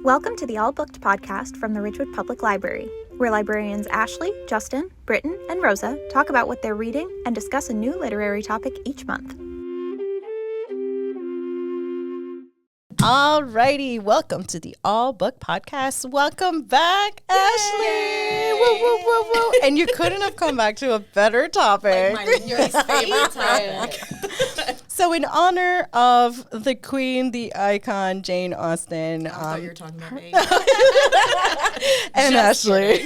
Welcome to the All Booked podcast from the Ridgewood Public Library, where librarians Ashley, Justin, Brittin, and Rosa talk about what they're reading and discuss a new literary topic each month. Alrighty, welcome to the All Book Podcast. Welcome back, Ashley. Woo, woo, woo, woo. And you couldn't have come back to a better topic. Like my favorite topic. So in honor of the queen, the icon, Jane Austen. I thought you were talking about me. And Ashley.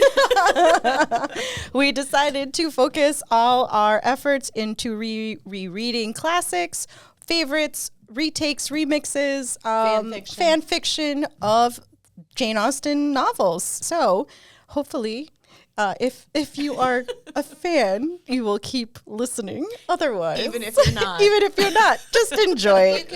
We decided to focus all our efforts into rereading classics, favorites, retakes, remixes, fan fiction of Jane Austen novels. So hopefully, if you are a fan, you will keep listening. Otherwise, Even if you're not. just enjoy it.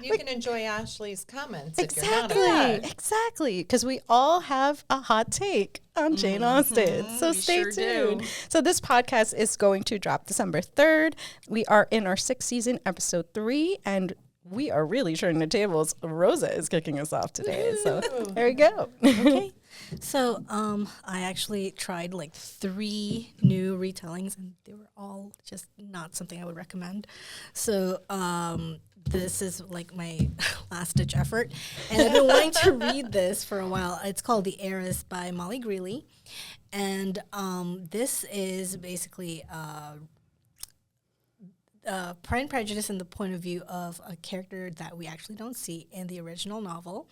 You can enjoy Ashley's comments Exactly, if you're not a fan. exactly. Because we all have a hot take on Jane Austen. So stay tuned. So this podcast is going to drop December 3rd. We are in our 6th season, episode 3, and we are really turning the tables. Rosa is kicking us off today. So there we go. Okay. So I actually tried like 3 new retellings, and they were all just not something I would recommend. So this is like my last-ditch effort, and I've been wanting to read this for a while. It's called The Heiress by Molly Greeley, and this is basically Pride and Prejudice in the point of view of a character that we actually don't see in the original novel,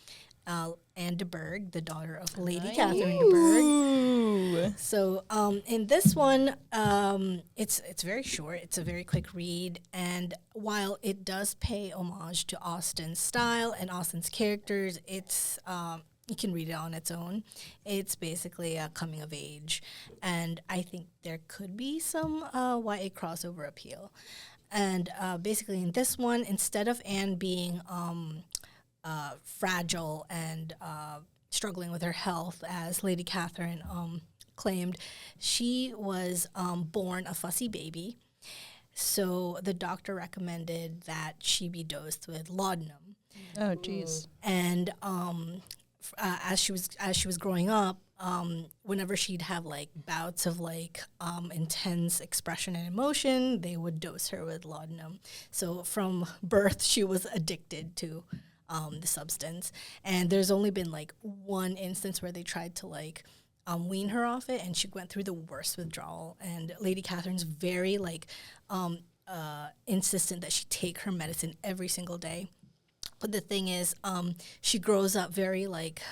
Anne de Bourgh, the daughter of Lady Catherine de Bourgh. So in this one, it's very short. It's a very quick read, and while it does pay homage to Austen's style and Austen's characters, it's you can read it on its own. It's basically a coming of age, and I think there could be some YA crossover appeal. And basically in this one, instead of Anne being fragile and struggling with her health, as Lady Catherine claimed, she was born a fussy baby. So the doctor recommended that she be dosed with laudanum. Oh, geez. And as she was growing up, whenever she'd have like bouts of like intense expression and emotion, they would dose her with laudanum. So from birth, she was addicted to the substance. And there's only been like one instance where they tried to like wean her off it, and she went through the worst withdrawal. And Lady Catherine's very like insistent that she take her medicine every single day. But the thing is, she grows up very like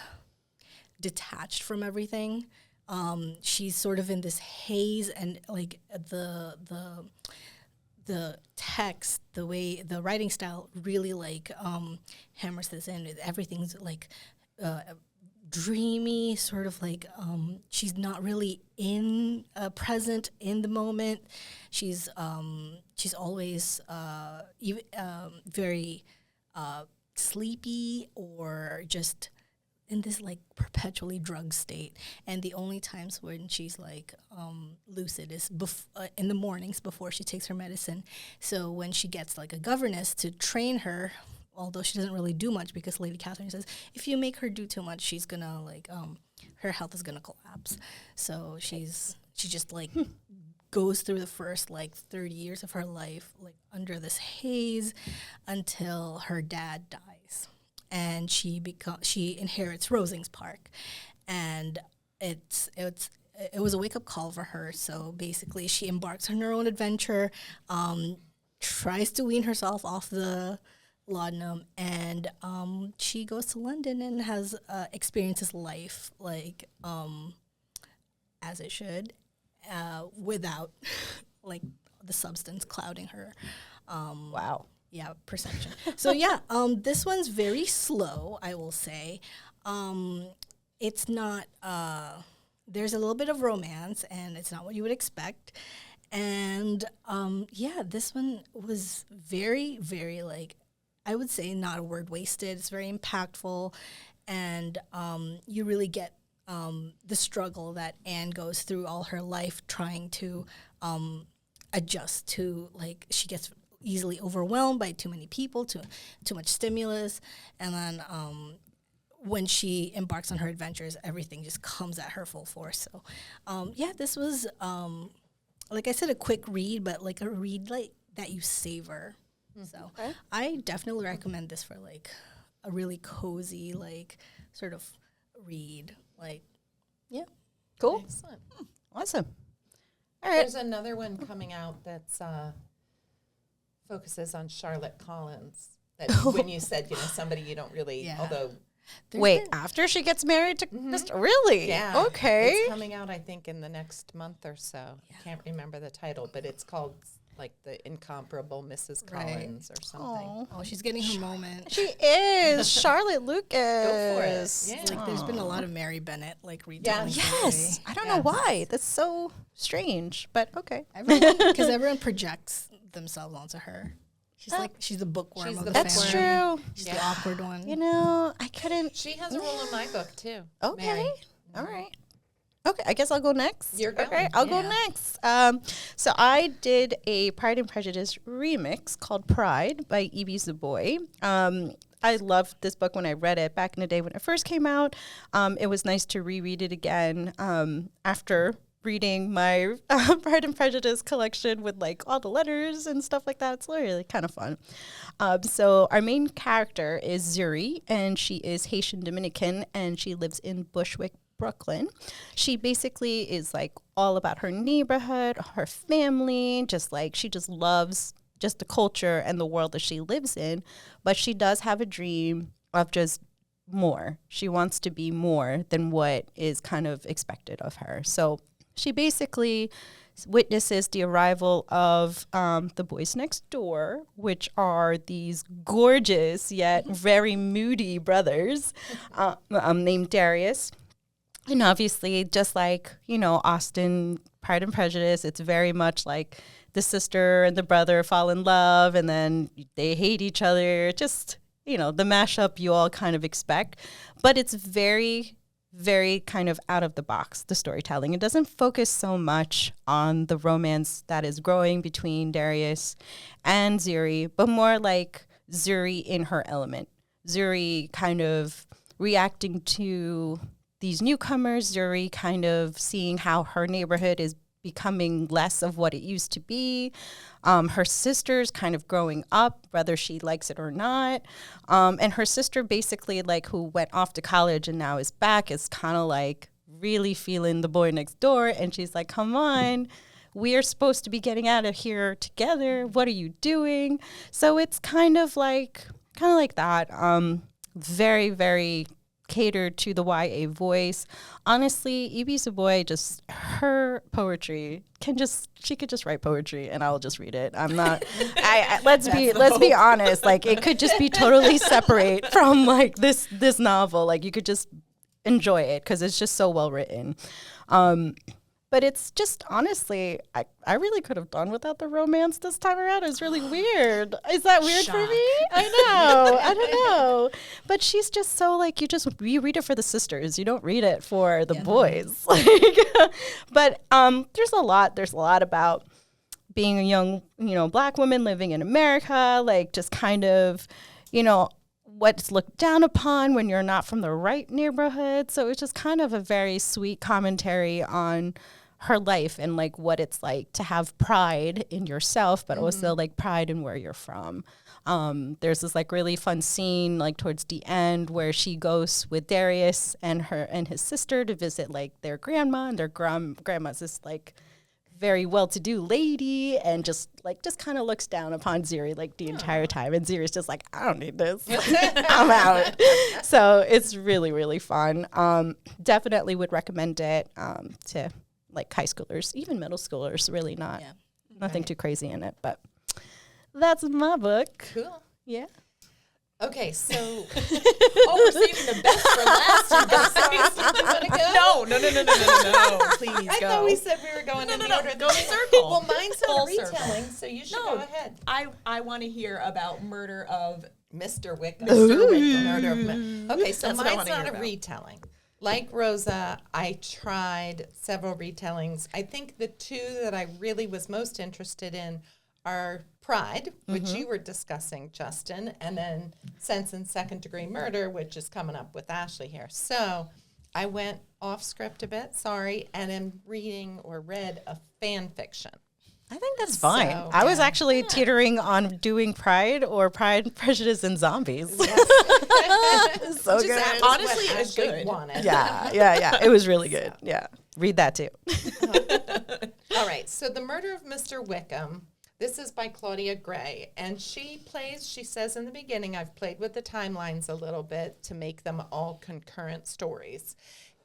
detached from everything. She's sort of in this haze, and like the text, the way the writing style really like hammers this in. Everything's like dreamy, sort of like she's not really present in the moment. She's always very sleepy, or just in this like perpetually drugged state. And the only times when she's like lucid is in the mornings before she takes her medicine. So when she gets like a governess to train her, although she doesn't really do much, because Lady Catherine says if you make her do too much, she's gonna like her health is gonna collapse. So she just like goes through the first like 30 years of her life like under this haze until her dad dies, and she inherits Rosings Park, and it was a wake-up call for her. So basically she embarks on her own adventure, tries to wean herself off the laudanum, and she goes to London and has experiences life like as it should, without like the substance clouding her perception. So this one's very slow, I will say. It's not there's a little bit of romance, and it's not what you would expect. And this one was very, very like, I would say not a word wasted. It's very impactful, and you really get the struggle that Anne goes through all her life trying to adjust to, like, she gets easily overwhelmed by too many people, too much stimulus, and then when she embarks on her adventures, everything just comes at her full force. So, this was, like I said, a quick read, but like a read like that you savor. So I definitely recommend this for like a really cozy, like sort of read. Like, yeah. Cool. Excellent. Awesome. All right. There's another one coming out that's focuses on Charlotte Collins. That when you said, somebody you don't really, although. Wait, after she gets married to Mr. Really? Yeah. Okay. It's coming out, I think, in the next month or so. I can't remember the title, but it's called like The Incomparable Mrs. Collins or something. Oh, she's getting her moment. She is. Charlotte Lucas. Go for it. Yeah. Like, there's been a lot of Mary Bennett like retelling. Yes. I don't know why. That's so strange, but okay. Because everyone projects themselves onto her. She's she's the bookworm of the That's family. true. She's the awkward one. I couldn't. She has a role in my book, too. Okay. Mary. All right. Okay, I guess I'll go next. You're going. Okay, I'll go next. So I did a Pride and Prejudice remix called Pride by E.B. Zoboi. I loved this book when I read it back in the day when it first came out. It was nice to reread it again after reading my Pride and Prejudice collection with like all the letters and stuff like that. It's really kind of fun. So our main character is Zuri, and she is Haitian Dominican, and she lives in Bushwick, Brooklyn. She basically is like all about her neighborhood, her family, just like she just loves just the culture and the world that she lives in. But she does have a dream of just more. She wants to be more than what is kind of expected of her. So she basically witnesses the arrival of the boys next door, which are these gorgeous yet very moody brothers named Darius. And obviously, just like, Austen, Pride and Prejudice, it's very much like the sister and the brother fall in love and then they hate each other. Just, the mashup you all kind of expect. But it's very, very kind of out of the box, the storytelling. It doesn't focus so much on the romance that is growing between Darius and Zuri, but more like Zuri in her element. Zuri kind of reacting to these newcomers, Zuri kind of seeing how her neighborhood is becoming less of what it used to be. Her sister's kind of growing up, whether she likes it or not. And her sister basically, like, who went off to college and now is back, is kind of like really feeling the boy next door. And she's like, come on, we are supposed to be getting out of here together. What are you doing? So it's kind of like that. Very, very catered to the YA voice. Honestly, E.B. Zoboi, just her poetry she could just write poetry and I'll just read it. I'm not let's be honest, like it could just be totally separate from like this novel. Like you could just enjoy it because it's just so well written. But it's just, honestly, I really could have done without the romance this time around. It's really weird. Is that weird for me? I know. I don't know. But she's just so, like, you read it for the sisters. You don't read it for the boys. But there's a lot about being a young, Black woman living in America, like, just kind of, what's looked down upon when you're not from the right neighborhood. So it's just kind of a very sweet commentary on her life and like what it's like to have pride in yourself, but also like pride in where you're from. There's this like really fun scene like towards the end where she goes with Darius and his sister to visit like their grandma, and their grandma's this like very well-to-do lady and just kind of looks down upon Zuri like the entire time, and Zuri's just like, I don't need this. I'm out. So it's really, really fun. Definitely would recommend it to like high schoolers, even middle schoolers. Really nothing too crazy in it, but that's my book. Cool. Yeah. Okay, so we're saving the best for last. You go? No. Please I go. thought we said we were going in the order. Go circle. Well, mine's Full not circle. retelling, so you should go ahead. I want to hear about Murder of Mr. Wickham. Mr. Wickham. Murder of Okay, so That's what I mine's wanna not hear a about. retelling. Like Rosa, I tried several retellings. I think the two that I really was most interested in our Pride, which you were discussing, Justin, and then Sense and Second Degree Murder, which is coming up with Ashley here. So I went off script a bit, sorry, and am reading or read a fan fiction. I think that's fine. So, I was actually teetering on doing Pride or Pride, Prejudice, and Zombies. So good. honestly what is Ashley good. wanted. Yeah. It was really good. Yeah. Read that too. All right, so The Murder of Mr. Wickham. This is by Claudia Gray, and she says in the beginning, I've played with the timelines a little bit to make them all concurrent stories.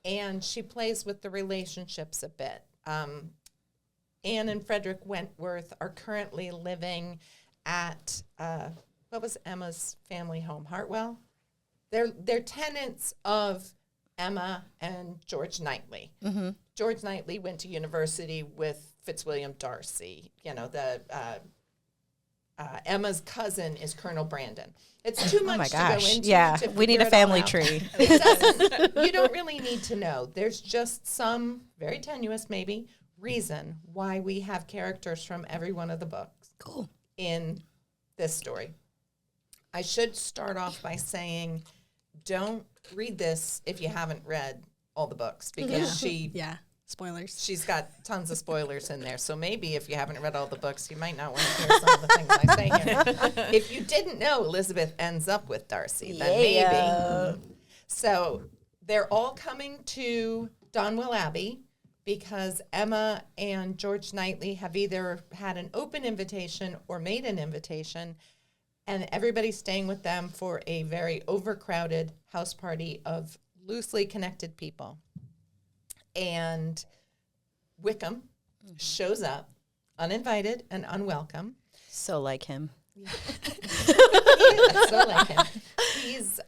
And she plays with the relationships a bit. Anne and Frederick Wentworth are currently living at, what was Emma's family home, Hartwell? They're tenants of Emma and George Knightley. Mm-hmm. George Knightley went to university with Fitzwilliam Darcy. You know, Emma's cousin is Colonel Brandon. It's too much to go into. Yeah, to we need figure a it all family out. tree. You don't really need to know. There's just some very tenuous, maybe, reason why we have characters from every one of the books in this story. I should start off by saying, don't read this if you haven't read all the books, because Spoilers. she's got tons of spoilers in there. So maybe if you haven't read all the books, you might not want to hear some of the things I say here. If you didn't know Elizabeth ends up with Darcy, then maybe. So they're all coming to Donwell Abbey because Emma and George Knightley have either had an open invitation or made an invitation, and everybody's staying with them for a very overcrowded house party of loosely connected people. And Wickham shows up uninvited and unwelcome. So like him. So like him. He's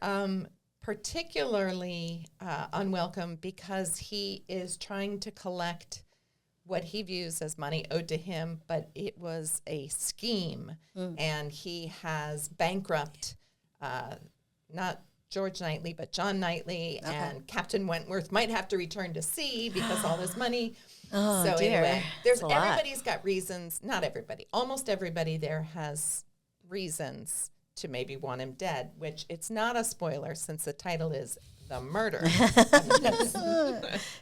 particularly unwelcome because he is trying to collect what he views as money owed to him, but it was a scheme, and he has bankrupt not George Knightley, but John Knightley, and Captain Wentworth might have to return to sea because all this money. So anyway, everybody's got reasons. Not everybody. Almost everybody there has reasons to maybe want him dead, which it's not a spoiler since the title is The Murder.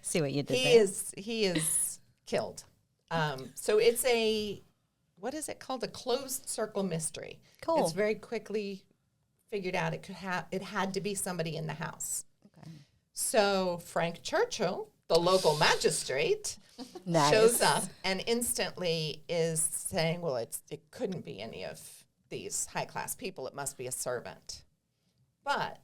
See what you did there. He is killed. So it's what is it called? A closed circle mystery. Cool. It's very quickly figured out it had to be somebody in the house. Okay. So Frank Churchill, the local magistrate, shows up and instantly is saying, well, it couldn't be any of these high-class people. It must be a servant. But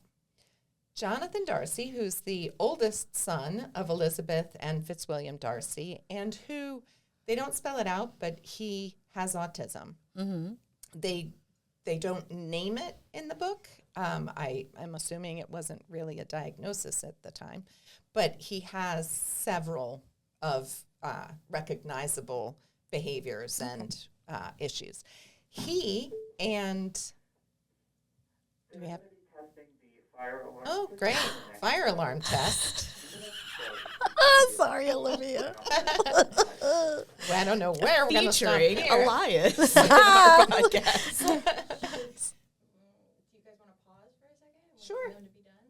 Jonathan Darcy, who's the oldest son of Elizabeth and Fitzwilliam Darcy, and who, they don't spell it out, but he has autism. Mm-hmm. They don't name it in the book. I'm assuming it wasn't really a diagnosis at the time, but he has several of recognizable behaviors and issues. He and do we have? Oh, great! Fire alarm test. Sorry, Olivia. Well, I don't know where we're going to stop Featuring here. Elias in our podcast. Do you guys want to pause for a second? Wait Sure. for them to be done?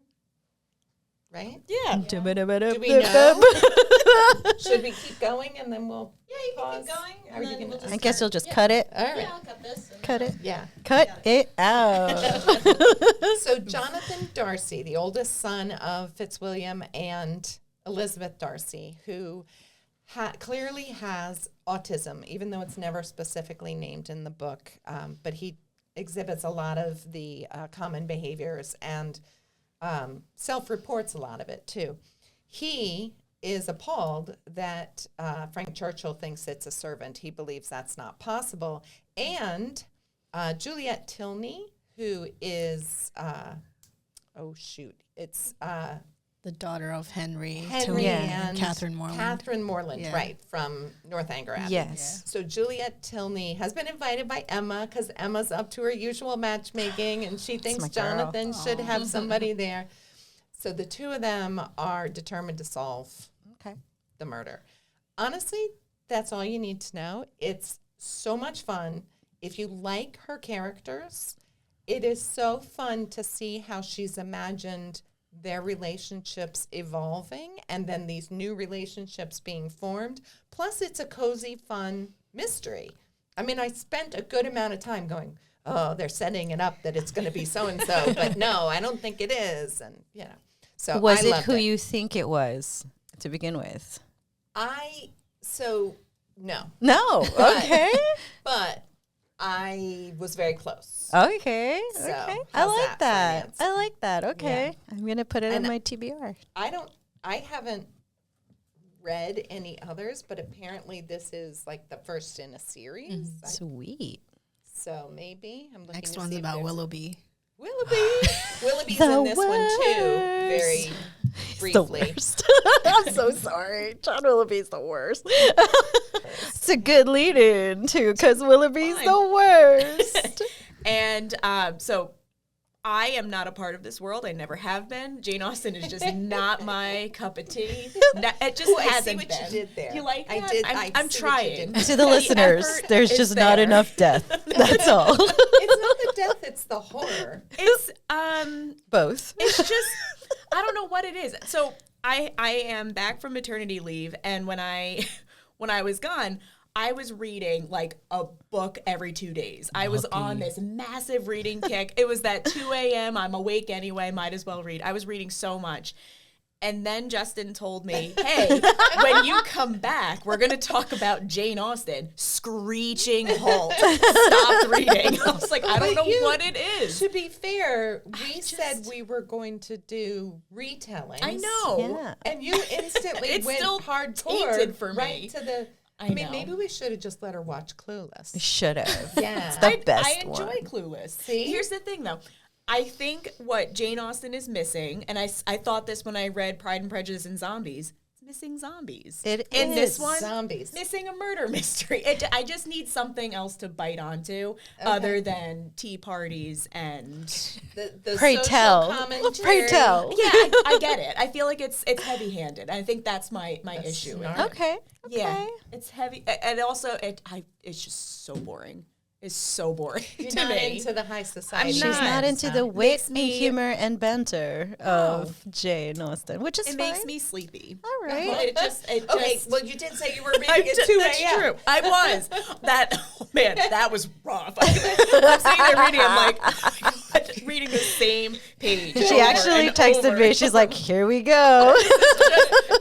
Right? Yeah. Do we know? Should we keep going and then we'll You can pause? keep going. Are And you then gonna we'll just I guess start. you'll just cut it. All right. Yeah, I'll cut this. and Cut then- it. Yeah. Cut it out. So Jonathan Darcy, the oldest son of Fitzwilliam and Elizabeth Darcy, who clearly has autism, even though it's never specifically named in the book, but he exhibits a lot of the common behaviors and self-reports a lot of it too. He is appalled that Frank Churchill thinks it's a servant. He believes that's not possible. And Juliet Tilney, who is, it's The daughter of Henry Henry and and Catherine Morland. Catherine Morland, Yeah. right, from Northanger Abbey. Yes. So Juliet Tilney has been invited by Emma because Emma's up to her usual matchmaking, and she thinks my girl. Jonathan should have somebody there. So the two of them are determined to solve Okay. the murder. Honestly, that's all you need to know. It's so much fun. if you like her characters, it is so fun to see how she's imagined their relationships evolving and then these new relationships being formed. Plus, it's a cozy, fun mystery. I mean, I spent a good amount of time going, oh, they're setting it up that it's going to be so-and-so, but no, I don't think it is. And, you know, so Was I it loved who you think it was to begin with? No. No. Okay. But I was very close. Okay. So, Okay. I how's like that for an that. answer? I like that. Okay. I'm going to put it And on my TBR. I haven't read any others, but apparently this is like the first in a series. Sweet. So maybe I'm looking Next to one's see if about there's- Willoughby. Willoughby's The in this one too, very briefly. I'm so sorry. John Willoughby's the worst. It's a good lead-in, too, because Willoughby's the worst. And so I am not a part of this world. I never have been. Jane Austen is just not my cup of tea. It just I see hasn't what been. you did there. You like I that? did. I'm see what you trying. did. To the listeners, effort there's is just not there. enough death. That's all. It's not the death; it's the horror. It's Both. it's just I don't know what it is. So I am back from maternity leave, and when I was gone, I was reading like a book every 2 days. I was on this massive reading kick. It was that 2 a.m. I'm awake anyway, might as well read. I was reading so much. And then Justin told me, hey, when you come back, we're going to talk about Jane Austen. Screeching halt. Stopped reading. I was like, I don't know what it is. To be fair, we said we were going to do retellings. I know. Yeah. And you instantly It's went still hardcore tainted for me. right to the. I I mean, know. maybe we should have just let her watch Clueless. Should have. Yeah. The best I enjoy one. Clueless. See? Here's the thing, though. I think what Jane Austen is missing, and I thought this when I read Pride and Prejudice and Zombies, it's missing zombies. It In is. this one, Zombies. missing a murder mystery. I just need something else to bite onto other than tea parties and... The Pray social tell. commentary. Pray tell. Yeah, I get it. I feel like it's heavy-handed. I think that's my issue. snark. Okay. Yeah, it's heavy, and also it's just so boring. It's so boring You're to not me. into the high society. She's not. not into the wit Makes and me- humor and banter of Jane Austen, which is It fine. makes me sleepy. All right. Okay, well, you did say you were reading I at did, 2 that's a.m. true. I was. Man, that was rough. I'm sitting there reading. I'm like, oh my God, reading the same page. She over actually and texted over. me. She's like, here we go.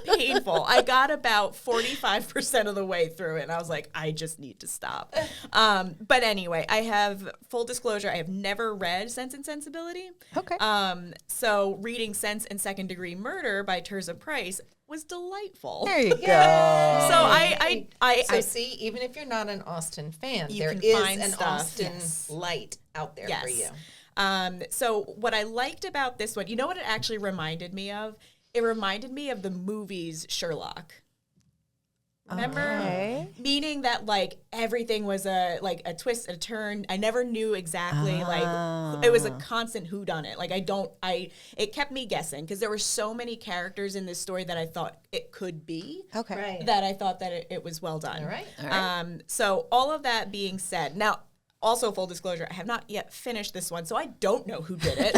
Painful. I got about 45% of the way through it, and I was like, I just need to stop. But anyway, I have full disclosure. I have never read Sense and Sensibility. Okay. So reading Sense and Second Degree Murder by Tirzah Price was delightful. There you go. So So see, even if you're not an Austen fan, You there can is find an stuff. Austen Yes. light out there for you. So what I liked about this one, you know what it actually reminded me of? It reminded me of the movies Sherlock. Remember? Okay. Meaning that like everything was a twist, a turn. I never knew exactly like it was a constant whodunit. Like it kept me guessing because there were so many characters in this story that I thought it could be. Okay. Right. That I thought that it was well done. All right. So all of that being said, now also full disclosure, I have not yet finished this one, so I don't know who did it.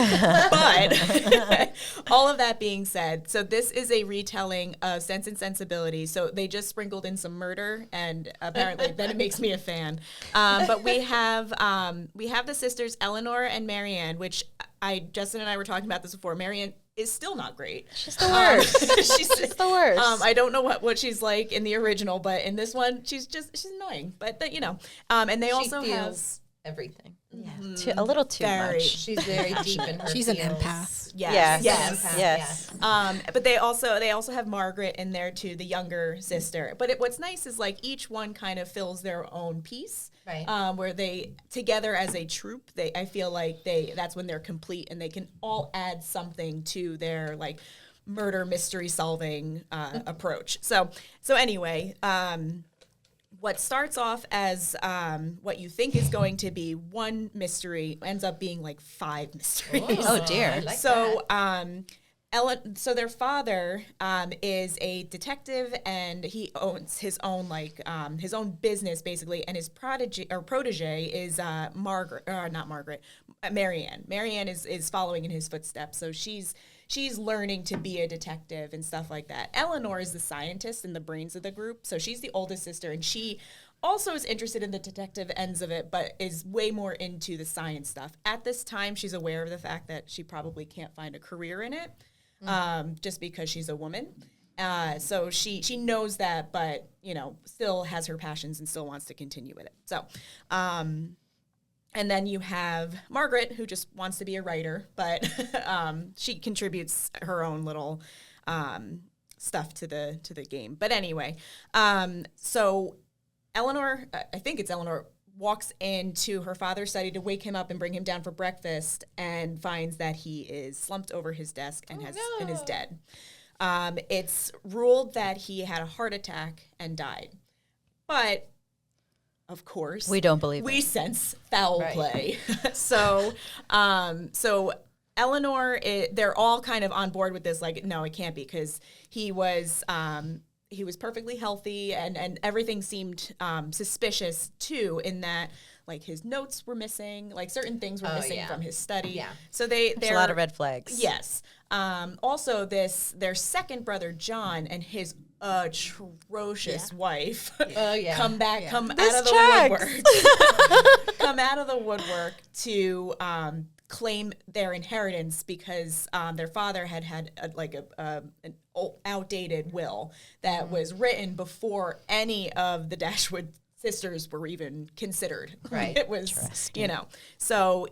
But all of that being said, so this is a retelling of Sense and Sensibility. So they just sprinkled in some murder, and apparently then it makes me a fan. But we have the sisters Eleanor and Marianne, which Justin and I were talking about this before. Marianne is still not great. She's the worst. She's the worst. I don't know what she's like in the original, but in this one, she's annoying. But and they also she have feels everything. A little too very- much. She's very deep in her She's an feels. empath. yes. Yes. But they also have Margaret in there too, the younger sister. But what's nice is like each one kind of fills their own piece. Right. Where they together as a troupe, I feel like that's when they're complete and they can all add something to their like murder mystery solving approach. So anyway, what starts off as what you think is going to be one mystery ends up being like 5 mysteries. Oh, dear. I like So, that. So their father is a detective, and he owns his own his own business basically. And his protege is Marianne. Marianne is following in his footsteps. So she's learning to be a detective and stuff like that. Eleanor is the scientist and the brains of the group. So she's the oldest sister, and she also is interested in the detective ends of it, but is way more into the science stuff. At this time, she's aware of the fact that she probably can't find a career in it. Just because she's a woman. So she knows that, but, still has her passions and still wants to continue with it. So, and then you have Margaret, who just wants to be a writer, but she contributes her own little stuff to the game. But anyway, so Eleanor, I think it's Eleanor, walks into her father's study to wake him up and bring him down for breakfast, and finds that he is slumped over his desk and and is dead. It's ruled that he had a heart attack and died. But, of course, We don't believe we it. sense foul play. So Eleanor, they're all kind of on board with this, like, no, it can't be, because he was perfectly healthy, and everything seemed suspicious too, in that, like, his notes were missing, like certain things were missing from his study. Yeah. So There's a lot of red flags. Yes. Also, their second brother John and his atrocious wife come out of the woodwork. Come out of the woodwork to claim their inheritance, because their father had an outdated will that was written before any of the Dashwood sisters were even considered. Right. It was, so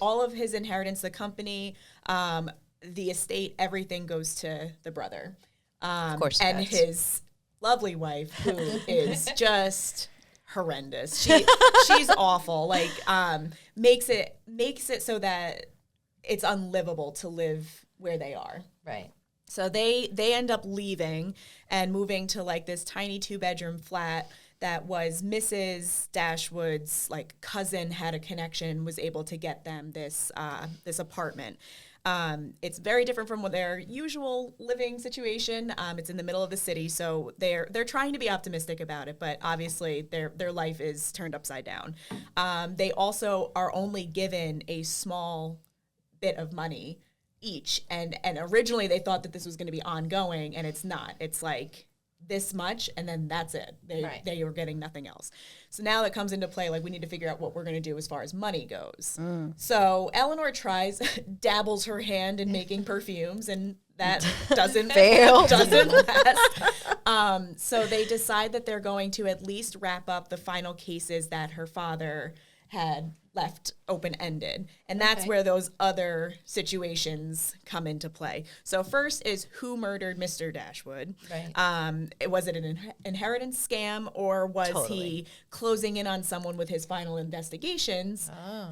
all of his inheritance, the company, the estate, everything goes to the brother. Of course, and his lovely wife, who is just horrendous. She's awful. Like, makes it so that it's unlivable to live where they are. Right. So they end up leaving and moving to, like, this tiny 2-bedroom flat that was Mrs. Dashwood's, like, cousin had a connection, was able to get them this apartment. It's very different from their usual living situation. It's in the middle of the city, so they're trying to be optimistic about it, but obviously their life is turned upside down. They also are only given a small bit of money each, and originally they thought that this was going to be ongoing, and it's not. It's like this much, and then that's it. They were getting nothing else. So now that comes into play, like, we need to figure out what we're going to do as far as money goes. So Eleanor dabbles her hand in making perfumes, and that doesn't last. So they decide that they're going to at least wrap up the final cases that her father had left open-ended. And that's where those other situations come into play. So first is, who murdered Mr. Dashwood? Right. Was it an inheritance scam, or was he closing in on someone with his final investigations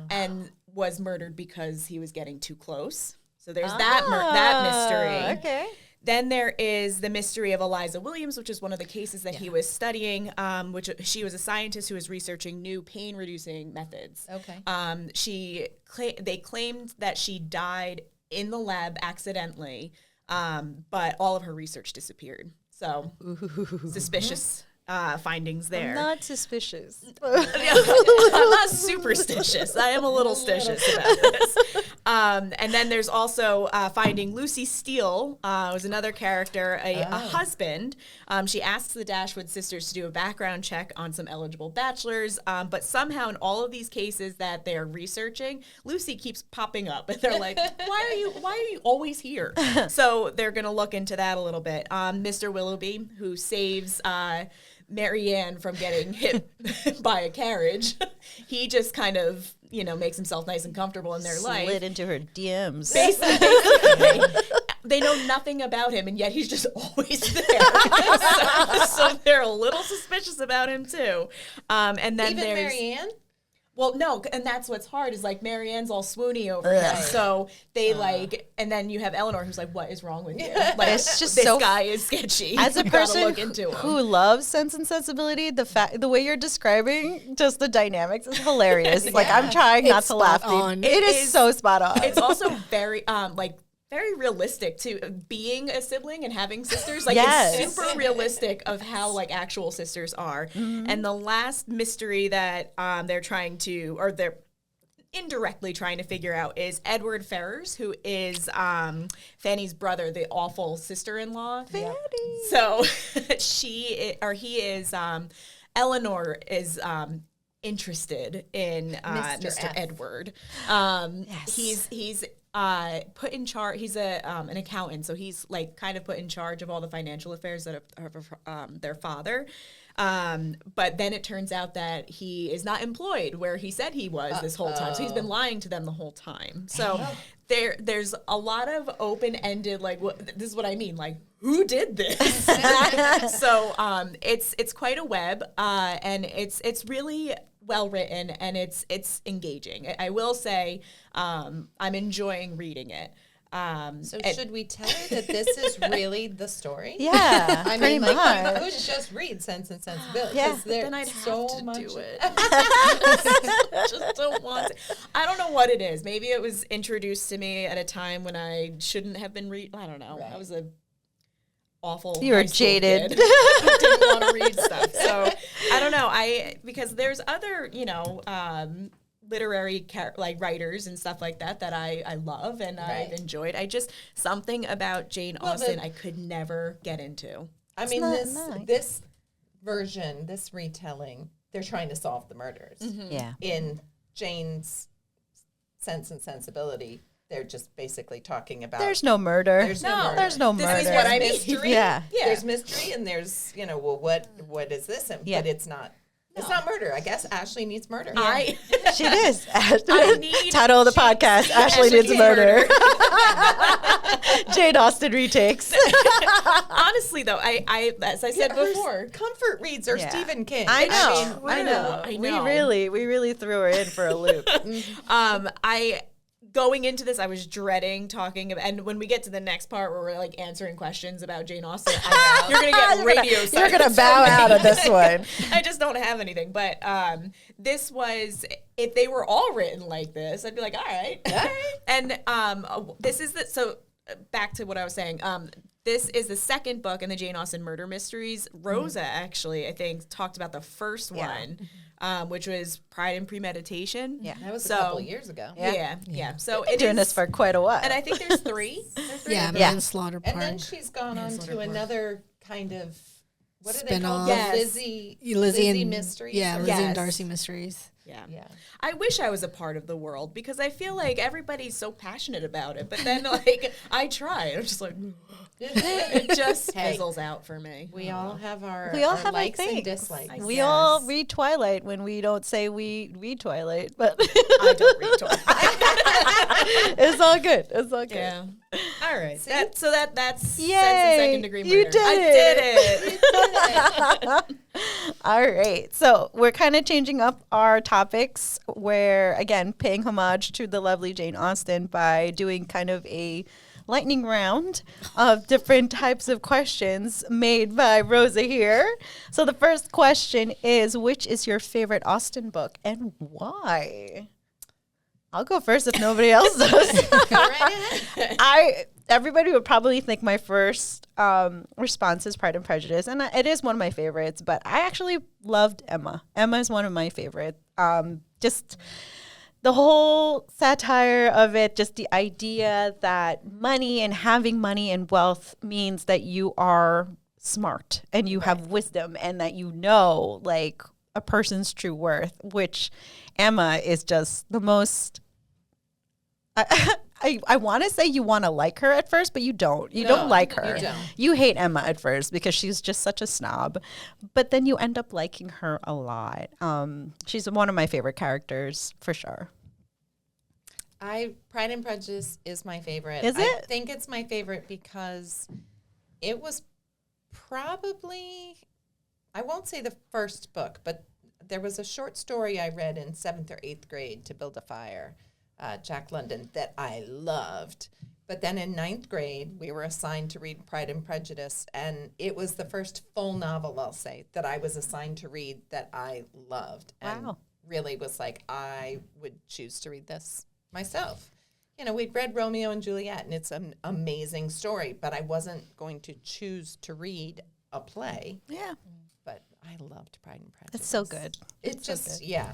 and was murdered because he was getting too close? So there's that mystery. Okay. Then there is the mystery of Eliza Williams, which is one of the cases that he was studying, which she was a scientist who was researching new pain-reducing methods. Okay. They claimed that she died in the lab accidentally, but all of her research disappeared. So suspicious findings there. I'm not suspicious. I'm not superstitious. I am a little stitious about this. And then there's also finding Lucy Steele, was another character, a husband. She asks the Dashwood sisters to do a background check on some eligible bachelors, but somehow in all of these cases that they're researching, Lucy keeps popping up, and they're like, why are you always here? So they're going to look into that a little bit. Mr. Willoughby, who saves Marianne from getting hit by a carriage, he just kind of, makes himself nice and comfortable in their life. Slid into her DMs. Basically. They know nothing about him, and yet he's just always there. so they're a little suspicious about him, too. And then Even Marianne? Well, no, and that's what's hard, is, like, Marianne's all swoony over him. So they, and then you have Eleanor, who's like, what is wrong with you? Like, It's just this so guy is sketchy. As a You gotta person look into him. who loves Sense and Sensibility, the way you're describing just the dynamics is hilarious. Like, I'm trying not to laugh. on. It is so spot on. It's also very, very realistic to being a sibling and having sisters. Like Yes. it's super realistic of how like actual sisters are. And the last mystery that they're trying to, or they're indirectly trying to figure out, is Edward Ferrars, who is Fanny's brother, the awful sister-in-law. Fanny. So Eleanor is interested in Mr. Edward. He's put in charge. He's an accountant, so he's like kind of put in charge of all the financial affairs that are their father. But then it turns out that he is not employed where he said he was this whole time. So he's been lying to them the whole time. So there's a lot of open-ended, like, this is what I mean, like, who did this? So it's quite a web, and it's really well written, and it's engaging. I will say I'm enjoying reading it. So should we tell her that this is really the story? Yeah, I pretty mean, like, much. you could just read Sense and Sensibility. Yeah. 'Cause there's Then I'd so have to much do it. Just don't want to. I don't know what it is. Maybe it was introduced to me at a time when I shouldn't have been I don't know. I was a awful. You were high school jaded. kid who didn't want to read stuff. So I don't know. Because there's other literary writers and stuff like that I love and I've enjoyed. Something about Jane Austen I could never get into. I mean, not nice. this version, this retelling, they're trying to solve the murders. Yeah. In Jane's Sense and Sensibility, they're just basically talking about There's no murder. There's no murder. There's no This murder. is what I mean. mystery. Yeah. There's mystery, and there's well, what is this? Yeah. But it's not. It's not murder. I guess Ashley needs murder. She is. need Title of the podcast, Ashley Needs Needs Murder. Jane Austen retakes. Honestly, though, I as I said before, Comfort reads are Yeah. Stephen King. I know. I know. We really threw her in for a loop. Going into this, I was dreading talking about, and when we get to the next part where we're like answering questions about Jane Austen, you're gonna get radio silence. You're gonna bow out of this one. I just don't have anything. But this was, if they were all written like this, I'd be like, all right. And this is back to what I was saying. This is the second book in the Jane Austen murder mysteries. Rosa, actually, I think, talked about the first one, which was Pride and Premeditation. Yeah. That was a couple of years ago. Yeah. So Been doing this for quite a while. and I think there's three. Yeah, Yeah. Manslaughter Park. And then she's gone on to another kind of, what are they Spin-off. called? Yes. Lizzie and Mysteries? Yeah, or- Lizzie Yes. and Darcy Mysteries. Yeah. I wish I was a part of the world because I feel like everybody's so passionate about it. But then, like, I try. And I'm just like, it just fizzles out for me. We all have our have our likes and things. dislikes. We all read Twilight when we don't say we read Twilight, but I don't read Twilight. it's all good. It's all good. Yeah. All right. That's Sense Yay. and Second Degree Murder. You did I did it. All right. So we're kind of changing up our topics. We're, again, paying homage to the lovely Jane Austen by doing kind of a lightning round of different types of questions made by Rosa here. So the first question is, which is your favorite Austen book and why? I'll go first if nobody else does. Everybody would probably think my first response is Pride and Prejudice, and it is one of my favorites, but I actually loved Emma. Emma is one of my favorites. Just the whole satire of it, just the idea that money and having money and wealth means that you are smart and you have wisdom and that you know, like, a person's true worth, which Emma is just the most... I want to say you want to like her at first, but you don't. You don't like her. You don't. You hate Emma at first because she's just such a snob, but then you end up liking her a lot. She's one of my favorite characters for sure. Pride and Prejudice is my favorite. Is I it? think it's my favorite because it was probably, I won't say the first book, but there was a short story I read in 7th or 8th grade, To Build a Fire, Jack London, that I loved. But then in 9th grade, we were assigned to read Pride and Prejudice, and it was the first full novel, I'll say, that I was assigned to read that I loved. And Wow. really was like, I would choose to read this myself. you know, we'd read Romeo and Juliet, and it's an amazing story, but I wasn't going to choose to read a play. Yeah. But I loved Pride and Prejudice. It's so good. It's just, yeah.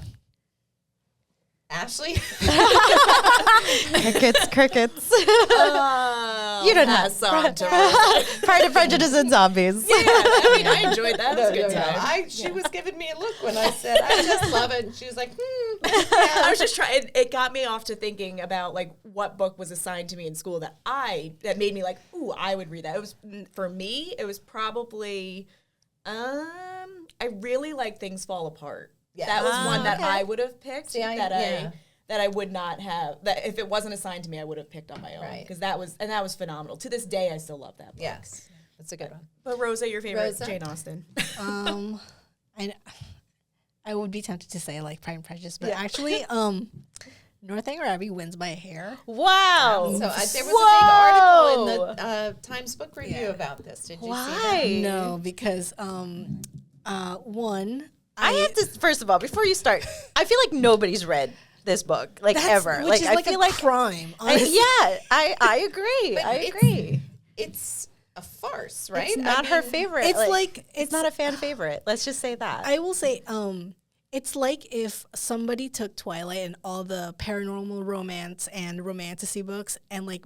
Ashley? Crickets. You don't have on to Rosa. Pride and Prejudice and Zombies. Yeah, I mean, I enjoyed that. It was a good time. She was giving me a look when I said, I just love it. And she was like, I was just trying. It got me off to thinking about like what book was assigned to me in school that made me like, ooh, I would read that. It was for me. It was probably, I really like Things Fall Apart. Yeah. That was one that I would have picked. See, that I would not have. That if it wasn't assigned to me, I would have picked on my own. Right. Because that was phenomenal. To this day, I still love that book. yes, that's a good one. But Rosa, your favorite Rosa? Jane Austen? I would be tempted to say like Pride and Prejudice, but actually, Northanger Abbey wins by a hair. Wow. So there was a big article in the Times Book Review about this. Did you see that? No, because one, I have to, first of all, before you start, I feel like nobody's read this book, like ever. Which is I like feel a like crime. I agree. But I agree. It's a farce, right? It's not her favorite. It's like it's not a fan favorite. Let's just say that. I will say, it's like if somebody took Twilight and all the paranormal romance and romantasy books and like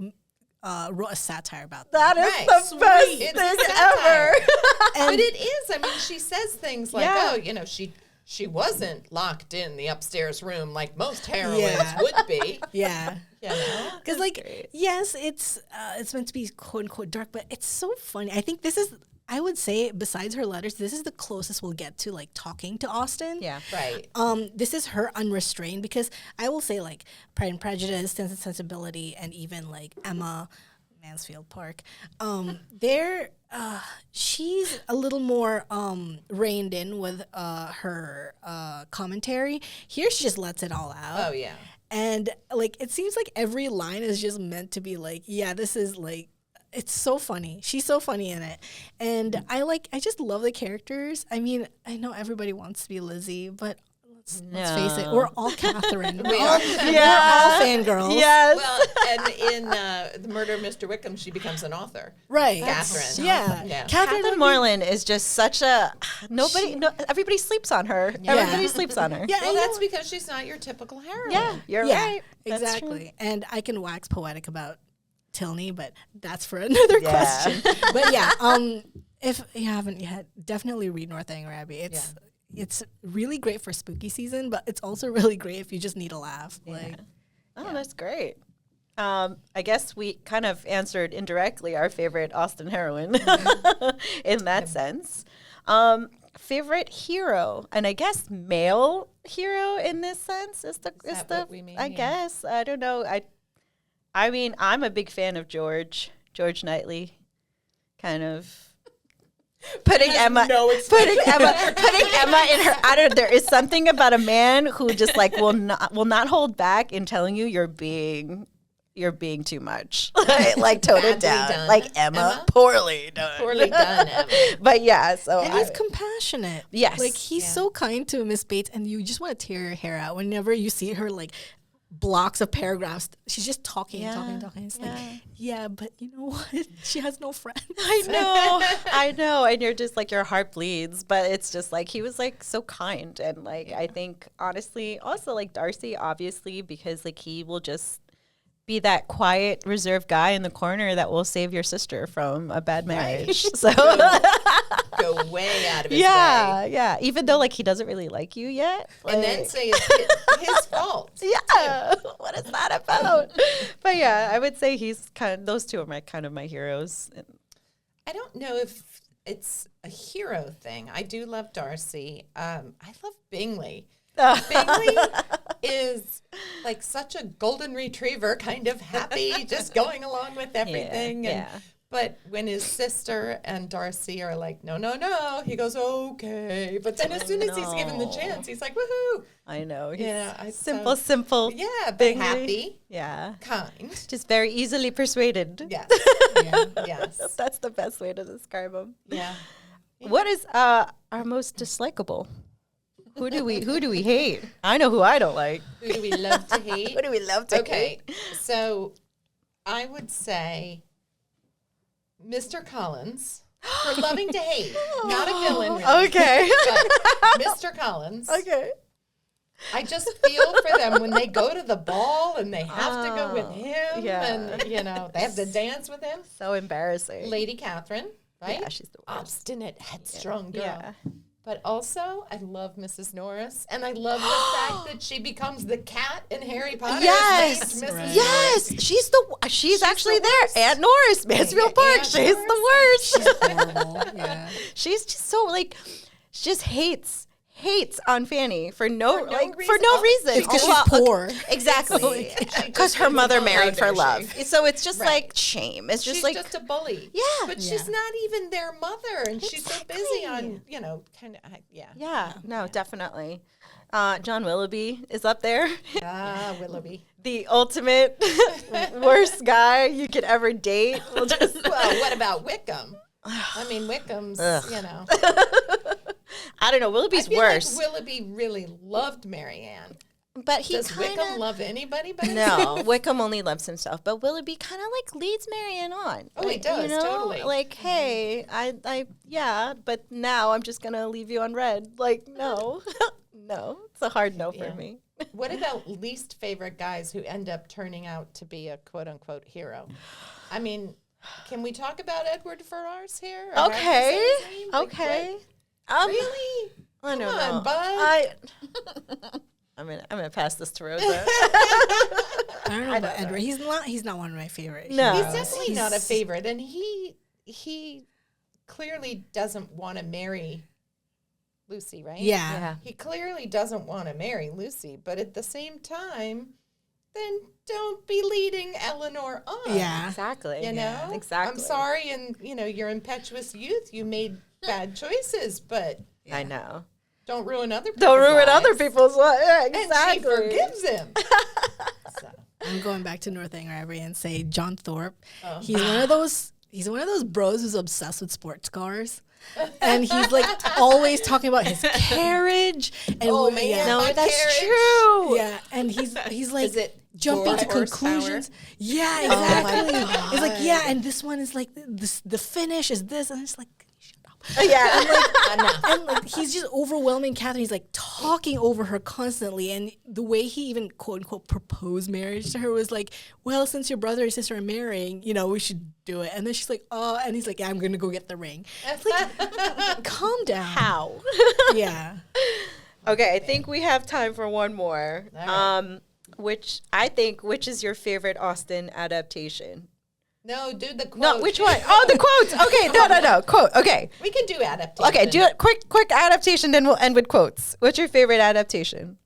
wrote a satire about that is Right. the best It's thing satire. ever. But it is. I mean, she says things like, Yeah. "Oh, you know, she wasn't locked in the upstairs room like most heroines Yeah. would be." Yeah. You know, Because, like, yes, it's meant to be quote unquote dark, but it's so funny. I think this is, I would say, besides her letters, this is the closest we'll get to like talking to Austen. Yeah. right? This is her unrestrained, because I will say like Pride and Prejudice, Sense and Sensibility, and even like Emma, Mansfield Park. She's a little more reined in with her commentary. Here, she just lets it all out. Oh yeah. And like it seems like every line is just meant to be like, yeah, this is like, it's so funny. She's so funny in it. And I just love the characters. I mean, I know everybody wants to be Lizzie, but let's face it, we're all Catherine. We're all fangirls. Yes. Well, and in The Murder of Mr. Wickham, she becomes an author. Right. Catherine. Yeah. Catherine Morland is just such a everybody sleeps on her. Yeah. Everybody sleeps on her. Yeah, Well, I know. that's because she's not your typical heroine. Yeah, you're Yeah, right. That's exactly. And I can wax poetic about Tilney, but that's for another question. But yeah, if you haven't yet, definitely read Northanger Abbey. It's really great for spooky season, but it's also really great if you just need a laugh. Like, That's great. I guess we kind of answered indirectly our favorite Austen heroine in that sense. Favorite hero, and I guess male hero in this sense is the what we mean? I Yeah. guess I don't know. I mean I'm a big fan of George Knightley, kind of. Putting Emma in her. I don't. There is something about a man who just like will not hold back in telling you you're being too much. Like tone it Badly down. done. Like Emma, poorly done. Poorly done, Emma. But yeah, so and he's compassionate. Yes. Like he's so kind to Miss Bates, and you just want to tear your hair out whenever you see her like blocks of paragraphs. She's just talking and talking. It's like, yeah, but you know what? She has no friends. I know, and you're just like your heart bleeds, but it's just like he was like so kind, and like I think honestly, also like Darcy, obviously, because like he will just be that quiet, reserved guy in the corner that will save your sister from a bad marriage. So Go way out of his way. yeah. Even though like he doesn't really like you yet, And then like- say it's his fault. yeah, what is that about? But yeah, I would say he's those two are my heroes. I don't know if it's a hero thing. I do love Darcy. I love Bingley. Bingley is like such a golden retriever, kind of happy, just going along with everything. But when his sister and Darcy are like, no, he goes, okay. But then as soon as he's given the chance, he's like, woohoo. I know. He's Simple. Yeah, but Bingley. happy, Yeah. kind. Just very easily persuaded. Yes. Yes. That's the best way to describe him. Yeah. What is our most dislikable? Who do we hate? I know who I don't like. Who do we love to hate? Who do we love to hate? Okay, so I would say Mr. Collins for loving to hate. Not a villain, really. Okay. But Mr. Collins. Okay. I just feel for them when they go to the ball and they have to go with him. yeah. And, you know, they have to dance with him. So embarrassing. Lady Catherine, right? Yeah, she's the worst. Obstinate, headstrong girl. Yeah. But also, I love Mrs. Norris, and I love the fact that she becomes the cat in Harry Potter. Yes, named Mrs. Norris. yes, she's actually the there. worst. Aunt Norris, Mansfield Park. Aunt She's the worst. Horrible. Yeah. She's just so like, she just hates on Fanny for no reason. It's because she's poor. Exactly, because her mother married for love. So it's just like shame. It's just She's like just a bully. Yeah. But she's not even their mother, and she's so busy on, you know, kind of, yeah, no, definitely. John Willoughby is up there. Ah, Willoughby. The ultimate worst guy you could ever date. Well, what about Wickham? I mean, Wickham's, you know. I don't know. Willoughby's I feel worse. like Willoughby really loved Marianne. But he Does kinda, Wickham love anybody but No, Wickham only loves himself. But Willoughby kind of like leads Marianne on. Oh, he does, totally. Like, hey, yeah, but now I'm just gonna leave you on red. Like, no, no, it's a hard no for me. What about least favorite guys who end up turning out to be a quote unquote hero? I mean, can we talk about Edward Ferrars here? Or Okay, how to say his name? Like, okay. Really? I don't Come know. on, bud. I'm gonna pass this to Rosa. I don't know about Edward. He's not one of my favorites. No. He's definitely not a favorite, and he clearly doesn't want to marry Lucy, right? Yeah. He clearly doesn't want to marry Lucy, but at the same time, then don't be leading Eleanor on. Yeah. Exactly. You know? Exactly. I'm sorry, in your impetuous youth, you made bad choices, but I know. don't ruin other people's Don't ruin lives. other people's lives. Yeah, And exactly. she forgives him. So. I'm going back to Northanger and say John Thorpe. He's one of those bros who's obsessed with sports cars. And he's like always talking about his carriage and Oh, man, No, my that's carriage. true. yeah, and he's like Is it jumping to 4 horsepower? conclusions. Yeah, Oh exactly. It's like and this one is like the finish is this, and it's like shut up. Yeah. And like he's just overwhelming Catherine. He's like talking over her constantly, and the way he even quote unquote proposed marriage to her was like, well, since your brother and sister are marrying, we should do it. And then she's like, oh, and he's like, yeah, I'm gonna go get the ring. It's like, calm down. How? Yeah. Okay, I think we have time for one more. All Which is your favorite Austen adaptation? No, do the quote. No, which one? Oh, the quotes. Okay, no. Quote. Okay. We can do adaptation. Okay, do it. Quick adaptation, then we'll end with quotes. What's your favorite adaptation?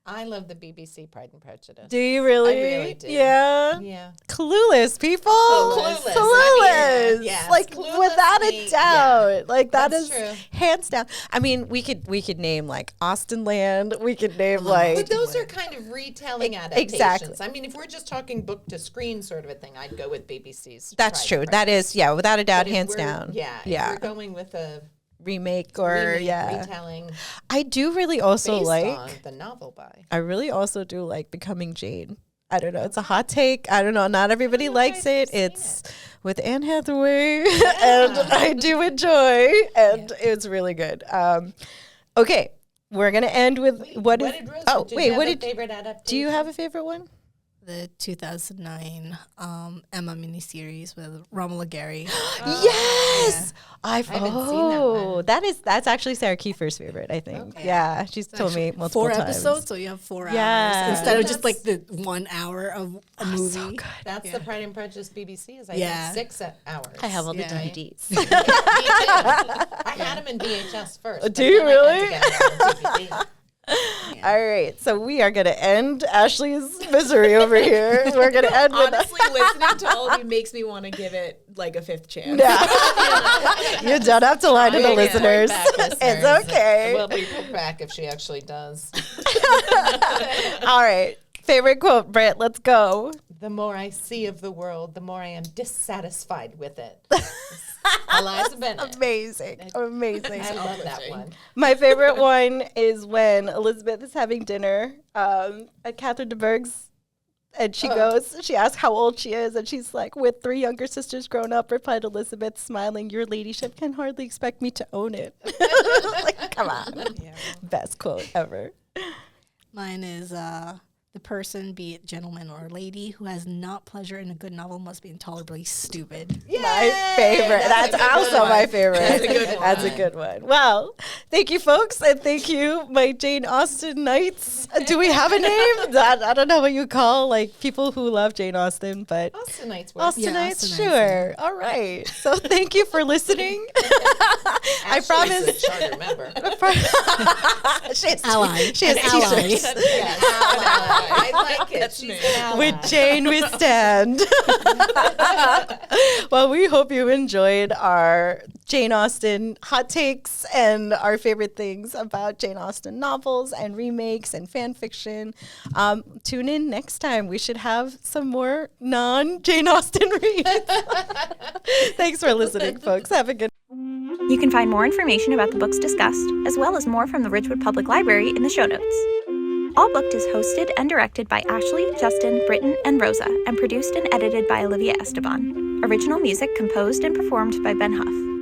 I love the BBC Pride and Prejudice. Do you really? I really do. Yeah. Yeah. Clueless, people. Clueless. Clueless. I mean, yes, Like Clueless, without a doubt. Like that That's is true. hands down. I mean, we could name like Austen Land. We could name like But those are kind of retelling adaptations. exactly. I mean, if we're just talking book to screen sort of a thing, I'd go with BBC's. That's Pride true. and That Prejudice. is without a doubt, But if hands we're- down. Yeah. Yeah. If we're going with a Remake or retelling I do really also based like on the novel by. I really also do like Becoming Jane. I don't know. It's a hot take. I don't know. Not everybody likes it. It's with Anne Hathaway, and I do enjoy, and it's really good. Okay, we're gonna end with what did Rosa oh do? wait, You have what a did favorite adaptation? do you have a favorite one? The 2009 Emma miniseries with Romola Gary. Yes, I haven't seen that one. that's actually Sarah Kiefer's favorite. I think. Okay. Yeah, she's told me multiple 4 times. episodes, so you have 4 hours Yeah. instead of That's- just like the 1 hour of a movie. So good. That's the Pride and Prejudice BBC is I Yeah. think 6 hours. I have all the Yeah. DVDs. Me too. I had them in VHS first. but Do you then I had really? to get them on DVD. All right, so we are going to end Ashley's misery over here. We're going to end with Honestly, listening to all of you makes me want to give it like a 5th chance. Yeah. You don't have to lie to the We'll listeners. report back, listeners. It's okay. We'll report back if she actually does. All right. Favorite quote, Britt. Let's go. the more I see of the world, the more I am dissatisfied with it. Eliza Bennett. Amazing. Amazing. I love that one. My favorite one is when Elizabeth is having dinner at Catherine de Bourgh's. And she asks how old she is, and she's like, with 3 younger sisters grown up, replied Elizabeth, smiling, your ladyship can hardly expect me to own it. Like, come on. Yeah. Best quote ever. Mine is the person, be it gentleman or lady, who has not pleasure in a good novel must be intolerably stupid. My favorite. That's also my favorite. That's a good one. That's a good one. Well, thank you, folks, and thank you, my Jane Austen Knights. Do we have a name? I don't know what you call like people who love Jane Austen, but Austenites. Austenites, Austenites, sure. All right. So thank you for listening. I promise. A charter member. She has Ally. She has An ally. t-shirts. Yes, ally. I like it. She's an ally. With Jane we stand. Well, we hope you enjoyed our Jane Austen hot takes and our favorite things about Jane Austen novels and remakes and fan fiction. Tune in next time. We should have some more non-Jane Austen reads. Thanks for listening, folks. Have a good You can find more information about the books discussed, as well as more from the Ridgewood Public Library in the show notes. All Booked is hosted and directed by Ashley, Justin, Brittin, and Rosa, and produced and edited by Olivia Esteban. Original music composed and performed by Ben Huff.